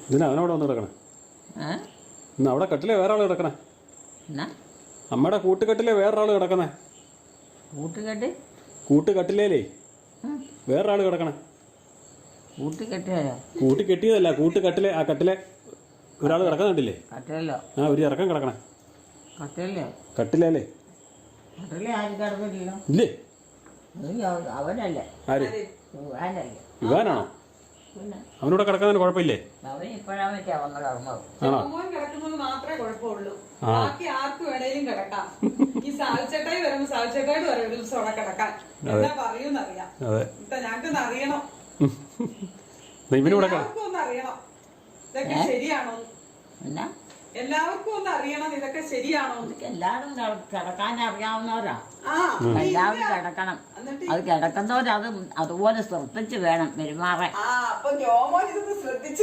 ഇതിന് അവനവിടെ വന്ന് കിടക്കണേ. ഇന്ന് അവിടെ കട്ടിലേ വേറെ ആൾ കിടക്കണേ. നമ്മുടെ കൂട്ടുകെട്ടിലെ വേറൊരാൾ കിടക്കണേ. കൂട്ടുകെട്ടിലേ വേറൊരാൾ കിടക്കണേ. കൂട്ടി കെട്ടിയതല്ല, കൂട്ടുകെട്ടിലെ ആ കട്ടിലെ ഒരാൾ കിടക്കുന്നുണ്ടില്ലേ? ആ ഒരു ഇറക്കം കിടക്കണേ കട്ടിലേ. ഇല്ലേ? ആര്? ഇവാനാണോ? അവനോട് കിടക്കാൻ കുഴപ്പമില്ലേ? ആണോ? മാത്രമേ കുഴപ്പമുള്ളൂ. ബാക്കി ആർക്ക് വേണേലും കിടക്കാം. ഈ സാൽച്ചട്ടായി വരുമ്പോ സാൽച്ചട്ടായിട്ട് വരെ ഒരു ദിവസം അവിടെ കിടക്കാൻ എന്താ പറയൂന്നറിയാം. ഞങ്ങൾക്കൊന്ന് അറിയണം, എല്ലാവർക്കും ഒന്ന് അറിയണം ഇതൊക്കെ ശരിയാണോ. എല്ലാവർക്കും ഒന്ന് അറിയണം ഇതൊക്കെ ശരിയാണോ. എല്ലാവരും കിടക്കാൻ അറിയാവുന്നവരാ. എല്ലാവരും കിടക്കണം. അത് കിടക്കുന്നവരത് അതുപോലെ ശ്രദ്ധിച്ച് വേണം പെരുമാറാൻ. അപ്പൊ ജോമോൻ ഇതൊന്ന് ശ്രദ്ധിച്ചു.